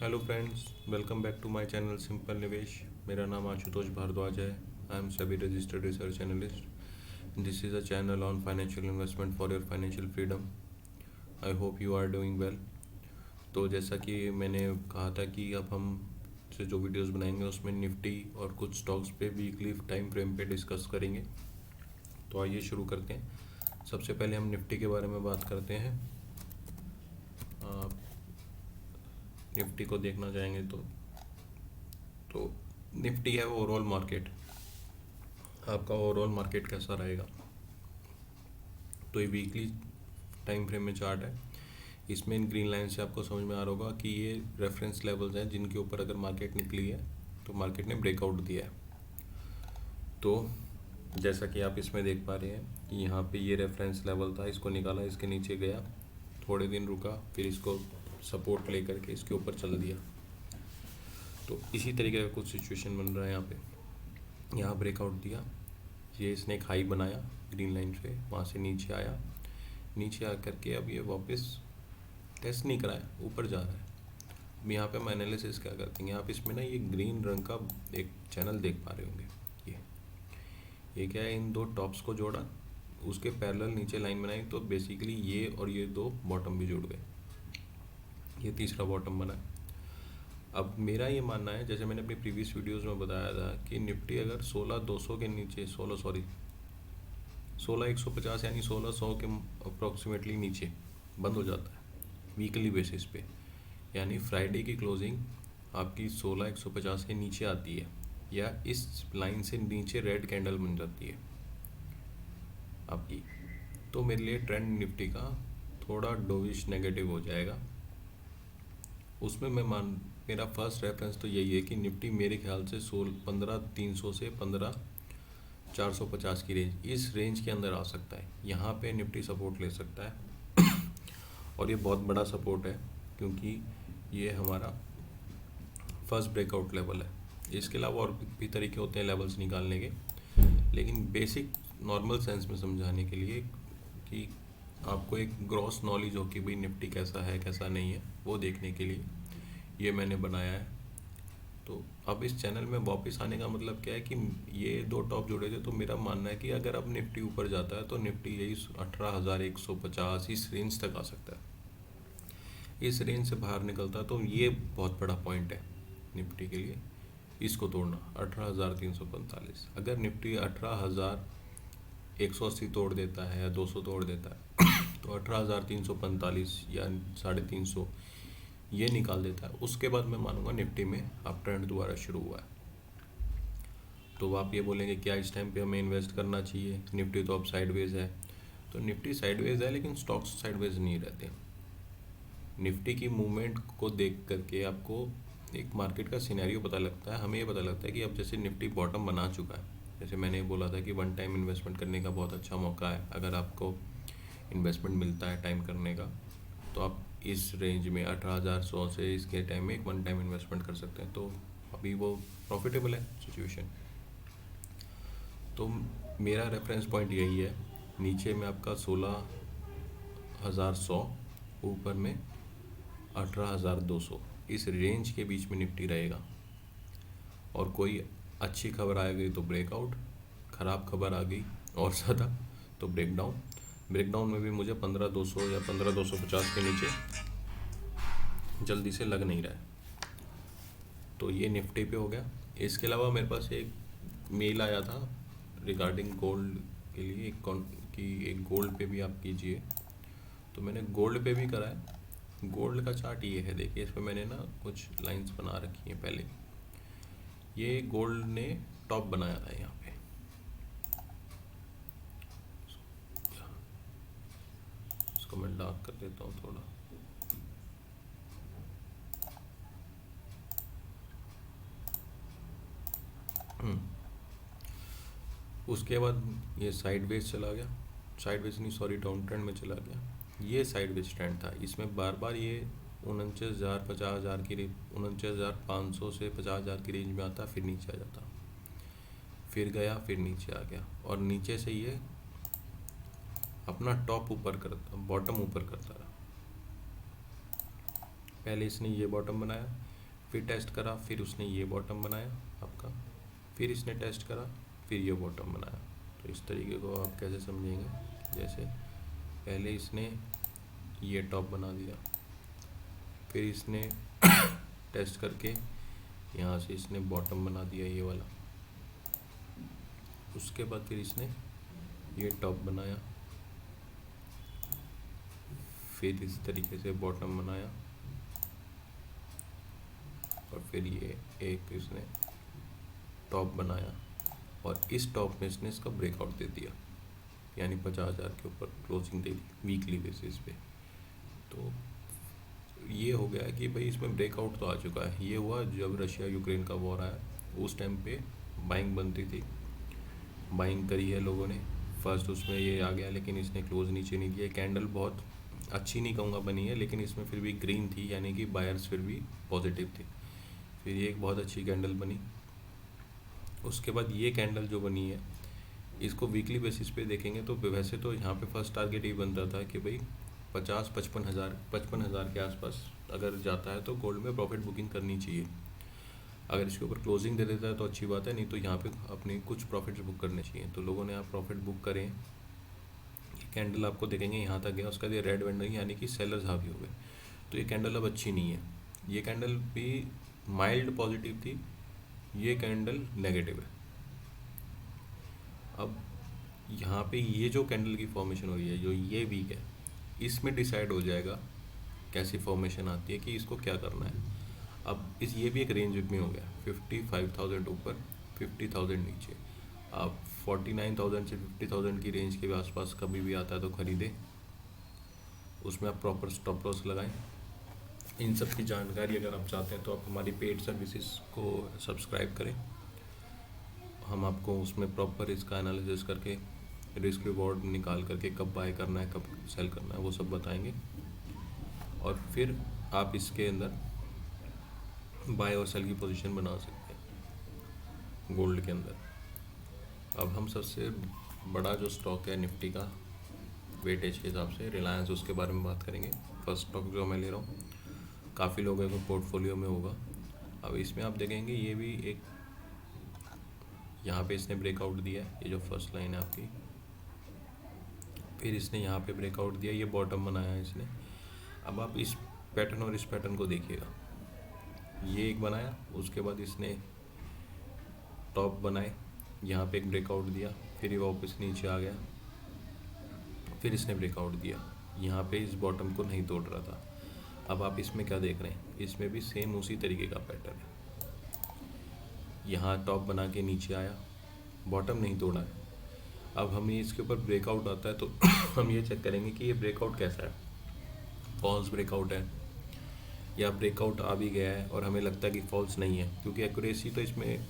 Hello friends, welcome back to my channel simple Nivesh. मेरा नाम आशुतोष भारद्वाज है। I am SEBI registered research analyst. This is a channel on financial investment for your financial freedom. I hope you are doing well. तो जैसा कि मैंने कहा था कि अब हम से जो वीडियोस बनाएंगे उसमें निफ्टी और कुछ स्टॉक्स पे वीकली टाइम फ्रेम पे डिस्कस करेंगे। तो आइए शुरू करते हैं। सबसे पहले हम निफ्टी के बारे में बात करते हैं। निफ्टी को देखना चाहेंगे तो निफ्टी है ओवरऑल मार्केट। आपका ओवरऑल मार्केट कैसा रहेगा? तो ये वीकली टाइम फ्रेम में चार्ट है। इसमें इन ग्रीन लाइन से आपको समझ में आ रहा होगा कि ये रेफरेंस लेवल्स हैं जिनके ऊपर अगर मार्केट निकली है तो मार्केट ने ब्रेकआउट दिया है। तो जैसा कि आप इसमें देख पा रहे हैं कि यहाँ पे ये रेफरेंस लेवल था, इसको निकाला, इसके नीचे गया, थोड़े दिन रुका, फिर इसको सपोर्ट लेकर के इसके ऊपर चल दिया। तो इसी तरीके का कुछ सिचुएशन बन रहा है यहाँ पे। यहाँ ब्रेकआउट दिया, ये इसने एक हाई बनाया ग्रीन लाइन से, वहाँ से नीचे आया, नीचे आकर के अब ये वापस टेस्ट नहीं कराया, ऊपर जा रहा है। अब यहाँ पे हम एनालिसिस क्या करते हैं, आप इसमें ना ये ग्रीन रंग का एक चैनल देख पा रहे होंगे। ये क्या है, इन दो टॉप्स को जोड़ा, उसके पैरेलल नीचे लाइन बनाई, तो बेसिकली ये और ये दो बॉटम भी जुड़ गए, ये तीसरा बॉटम बना है। अब मेरा ये मानना है, जैसे मैंने अपनी प्रीवियस वीडियोस में बताया था कि निफ्टी अगर 16,200 के नीचे 16,150 यानी 1600 के अप्रॉक्सीमेटली नीचे बंद हो जाता है वीकली बेसिस पे, यानी फ्राइडे की क्लोजिंग आपकी 16,150 के नीचे आती है या इस लाइन से नीचे रेड कैंडल बन जाती है आपकी, तो मेरे लिए ट्रेंड निफ्टी का थोड़ा डोविश नेगेटिव हो जाएगा। उसमें मेरा फर्स्ट रेफरेंस तो यही है कि निफ्टी मेरे ख्याल से 15,300 से 15,450 की रेंज, इस रेंज के अंदर आ सकता है। यहाँ पे निफ्टी सपोर्ट ले सकता है और ये बहुत बड़ा सपोर्ट है क्योंकि ये हमारा फर्स्ट ब्रेकआउट लेवल है। इसके अलावा और भी तरीके होते हैं लेवल्स निकालने के, लेकिन बेसिक नॉर्मल सेंस में समझाने के लिए कि आपको एक ग्रॉस नॉलेज हो कि भाई निफ्टी कैसा है कैसा नहीं है, वो देखने के लिए ये मैंने बनाया है। तो अब इस चैनल में वापस आने का मतलब क्या है कि ये दो टॉप जुड़े थे, तो मेरा मानना है कि अगर अब निफ्टी ऊपर जाता है तो निफ्टी यही 18,150 इस रेंज तक आ सकता है। इस रेंज से बाहर निकलता है तो ये बहुत बड़ा पॉइंट है निफ्टी के लिए, इसको तोड़ना 18,345। अगर निफ्टी 18,180 तोड़ देता है या 200 तोड़ देता है तो 18,345 या 350 ये निकाल देता है, उसके बाद मैं मानूंगा निफ्टी में अब ट्रेंड दोबारा शुरू हुआ है। तो आप ये बोलेंगे क्या इस टाइम पे हमें इन्वेस्ट करना चाहिए, निफ्टी तो अब साइडवेज है। तो निफ्टी साइडवेज है लेकिन स्टॉक्स साइडवेज नहीं रहते। निफ्टी की मूवमेंट को देख करके आपको एक मार्केट का सिनेरियो पता लगता है। हमें ये पता लगता है कि अब जैसे निफ्टी बॉटम बना चुका है, जैसे मैंने बोला था कि वन टाइम इन्वेस्टमेंट करने का बहुत अच्छा मौका है। अगर आपको इन्वेस्टमेंट मिलता है टाइम करने का तो आप इस रेंज में 18,100 से इसके टाइम में एक वन टाइम इन्वेस्टमेंट कर सकते हैं। तो अभी वो प्रॉफिटेबल है सिचुएशन। तो मेरा रेफरेंस पॉइंट यही है, नीचे में आपका 16,100, ऊपर में 18,200, इस रेंज के बीच में निफ्टी रहेगा। और कोई अच्छी खबर आ गई तो ब्रेकआउट, ख़राब खबर आ गई और ज़्यादा तो ब्रेकडाउन। ब्रेकडाउन में भी मुझे 15,200 या 15,250 के नीचे जल्दी से लग नहीं रहा है। तो ये निफ्टी पे हो गया। इसके अलावा मेरे पास एक मेल आया था रिगार्डिंग गोल्ड के लिए, एक गोल्ड पे भी आप कीजिए, तो मैंने गोल्ड पे भी करा है। गोल्ड का चार्ट ये है, देखिए इसमें मैंने ना कुछ लाइंस बना रखी हैं पहले। ये गोल्ड ने टॉप बनाया था यहाँ पे, इसको मैं डार्क कर देता हूँ थोड़ा। उसके बाद ये साइडवेज चला गया, साइडवेज नहीं सॉरी डाउन ट्रेंड में चला गया। ये साइडवेज ट्रेंड था, इसमें बार बार ये 49,000 50,000 की 49,500 से 50,000 की रेंज में आता, फिर नीचे आ जाता, फिर गया, फिर नीचे आ गया, और नीचे से ये अपना टॉप ऊपर करता, बॉटम ऊपर करता रहा। पहले इसने ये बॉटम बनाया, फिर टेस्ट करा, फिर उसने ये बॉटम बनाया आपका, फिर इसने टेस्ट करा, फिर ये बॉटम बनाया। तो इस तरीके को आप कैसे समझेंगे, जैसे पहले इसने ये टॉप बना दिया, फिर इसने टेस्ट करके यहाँ से इसने बॉटम बना दिया ये वाला, उसके बाद फिर इसने ये टॉप बनाया, फिर इस तरीके से बॉटम बनाया, और फिर ये एक इसने टॉप बनाया, और इस टॉप में इसने इसका ब्रेकआउट दे दिया, यानी 50,000 के ऊपर क्लोजिंग दे दी वीकली बेसिस पे। तो ये हो गया कि भाई इसमें ब्रेकआउट तो आ चुका है। ये हुआ जब रशिया यूक्रेन का वॉर आया, उस टाइम पे बाइंग बनती थी, बाइंग करी है लोगों ने, फर्स्ट उसमें ये आ गया, लेकिन इसने क्लोज नीचे नहीं दिया। कैंडल बहुत अच्छी नहीं कहूँगा बनी है, लेकिन इसमें फिर भी ग्रीन थी, यानी कि बायर्स फिर भी पॉजिटिव थे। फिर ये एक बहुत अच्छी कैंडल बनी। उसके बाद ये कैंडल जो बनी है, इसको वीकली बेसिस पे देखेंगे तो वैसे तो यहाँ पे फर्स्ट टारगेट ये बनता था कि भाई 55,000 के आसपास अगर जाता है तो गोल्ड में प्रॉफिट बुकिंग करनी चाहिए। अगर इसके ऊपर क्लोजिंग दे देता है तो अच्छी बात है, नहीं तो यहाँ पे अपने कुछ प्रॉफिट्स बुक करने चाहिए। तो लोगों ने आप प्रॉफिट बुक करें। ये कैंडल आपको देखेंगे यहाँ तक गया, उसका ये रेड वेंडर यानी कि सेलर्स हावी हो गए। तो ये कैंडल अब अच्छी नहीं है। ये कैंडल भी माइल्ड पॉजिटिव थी, ये कैंडल नेगेटिव है। अब यहाँ पे ये जो कैंडल की फॉर्मेशन हो रही है, जो ये वीक है, इसमें डिसाइड हो जाएगा कैसी फॉर्मेशन आती है कि इसको क्या करना है। अब इस ये भी एक रेंज में हो गया, 55,000 ऊपर, 50,000 नीचे। अब 49,000 से 50,000 की रेंज के आसपास कभी भी आता है तो ख़रीदे, उसमें आप प्रॉपर स्टॉप लॉस लगाएं। इन सब की जानकारी अगर आप चाहते हैं तो आप हमारी पेड सर्विसेज को सब्सक्राइब करें। हम आपको उसमें प्रॉपर इसका एनालिसिस करके रिस्क रिवॉर्ड निकाल करके कब बाय करना है, कब सेल करना है, वो सब बताएंगे। और फिर आप इसके अंदर बाय और सेल की पोजीशन बना सकते हैं गोल्ड के अंदर। अब हम सबसे बड़ा जो स्टॉक है निफ्टी का वेटेज के हिसाब से, रिलायंस, उसके बारे में बात करेंगे। फर्स्ट स्टॉक जो मैं ले रहा हूँ, काफ़ी लोगों को पोर्टफोलियो में होगा। अब इसमें आप देखेंगे ये भी एक, यहाँ पे इसने ब्रेकआउट दिया है, ये जो फर्स्ट लाइन है आपकी, फिर इसने यहाँ पे ब्रेकआउट दिया, ये बॉटम बनाया है इसने। अब आप इस पैटर्न और इस पैटर्न को देखिएगा, ये एक बनाया, उसके बाद इसने टॉप बनाए, यहाँ पे एक ब्रेकआउट दिया, फिर ये वापस नीचे आ गया, फिर इसने ब्रेकआउट दिया, यहाँ पे इस बॉटम को नहीं तोड़ रहा था। अब आप इसमें क्या देख रहे हैं, इसमें भी सेम उसी तरीके का पैटर्न है। यहाँ टॉप बना के नीचे आया, बॉटम नहीं तोड़ा है। अब हमें इसके ऊपर ब्रेकआउट आता है तो हम ये चेक करेंगे कि ये ब्रेकआउट कैसा है, फॉल्स ब्रेकआउट है या ब्रेकआउट आ भी गया है और हमें लगता है कि फॉल्स नहीं है, क्योंकि एक्यूरेसी तो इसमें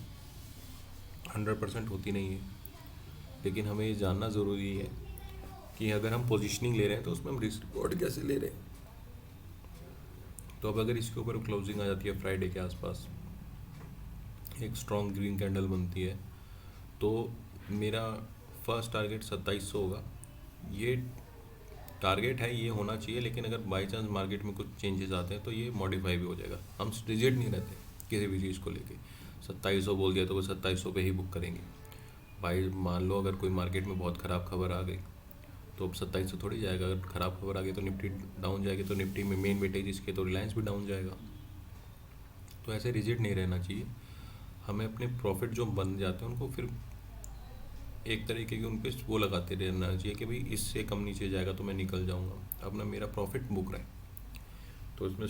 100% होती नहीं है। लेकिन हमें ये जानना ज़रूरी है कि अगर हम पोजीशनिंग ले रहे हैं तो उसमें हम रिस्क रिवॉर्ड कैसे ले रहे हैं। तो अब अगर इसके ऊपर क्लोजिंग आ जाती है फ्राइडे के आसपास, एक स्ट्रॉन्ग ग्रीन कैंडल बनती है, तो मेरा फर्स्ट टारगेट 2700 होगा। ये टारगेट है, ये होना चाहिए, लेकिन अगर बाई चांस मार्केट में कुछ चेंजेस आते हैं तो ये मॉडिफाई भी हो जाएगा। हम रिजिड नहीं रहते किसी भी चीज़ को लेके। 2700 बोल दिया तो वो 2700 पे ही बुक करेंगे। भाई मान लो अगर कोई मार्केट में बहुत ख़राब खबर आ गई तो अब 2700 थोड़ी जाएगा। अगर ख़राब खबर आ गई तो निफ्टी डाउन जाएगी, तो निफ्टी में मेन वेटेज इसके तो रिलायंस भी डाउन जाएगा। तो ऐसे रिजिड नहीं रहना चाहिए। हमें अपने प्रॉफिट जो बन जाते हैं उनको फिर एक तरीके की उन पर वो लगाते रहना चाहिए कि भाई इससे कम नीचे जाएगा तो मैं निकल जाऊंगा। अब ना मेरा प्रॉफिट बुक रहा है, तो इसमें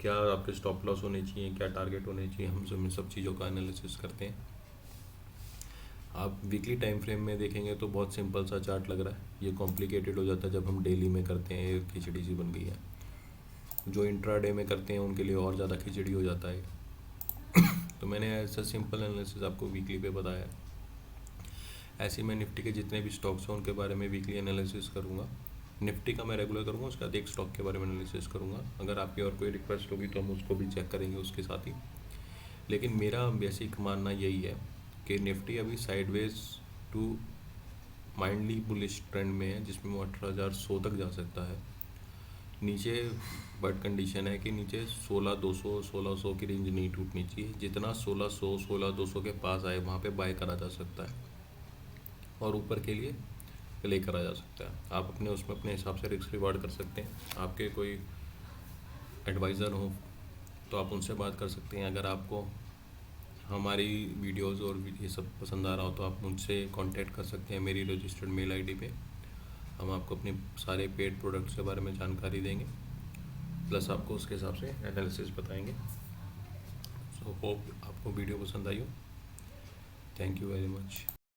क्या आपके स्टॉप लॉस होने चाहिए, क्या टारगेट होने चाहिए, हम सब चीज़ों का एनालिसिस करते हैं। आप वीकली टाइम फ्रेम में देखेंगे तो बहुत सिंपल सा चार्ट लग रहा है, ये कॉम्प्लिकेटेड हो जाता है जब हम डेली में करते हैं, ये खिचड़ी सी बन गई है। जो इंट्राडे में करते हैं उनके लिए और ज़्यादा खिचड़ी हो जाता है। तो मैंने ऐसा सिंपल एनालिसिस आपको वीकली पे बताया है। ऐसे मैं निफ्टी के जितने भी स्टॉक्स हैं उनके बारे में वीकली एनालिसिस करूँगा। निफ्टी का मैं रेगुलर करूँगा, उसके बाद एक स्टॉक के बारे में एनालिसिस करूँगा। अगर आपकी और कोई रिक्वेस्ट होगी तो हम उसको भी चेक करेंगे उसके साथ ही। लेकिन मेरा बेसिक मानना यही है कि निफ्टी अभी sideways to mildly bullish trend में है, जिसमें वो 18,100 तक जा सकता है। नीचे बट कंडीशन है कि नीचे 16,200 1600 की रेंज नहीं टूटनी चाहिए। जितना 1600 16,200 के पास आए वहाँ पे बाय करा जा सकता है, और ऊपर के लिए प्ले करा जा सकता है। आप अपने उसमें अपने हिसाब से रिस्क रिवार्ड कर सकते हैं। आपके कोई एडवाइज़र हो तो आप उनसे बात कर सकते हैं। अगर आपको हमारी वीडियोस और ये सब पसंद आ रहा हो तो आप मुझसे कांटेक्ट कर सकते हैं मेरी रजिस्टर्ड मेल आईडी पे। हम आपको अपने सारे पेड प्रोडक्ट्स के बारे में जानकारी देंगे, प्लस आपको उसके हिसाब से एनालिसिस बताएंगे। सो होप आपको वीडियो पसंद आई हो। Thank you very much.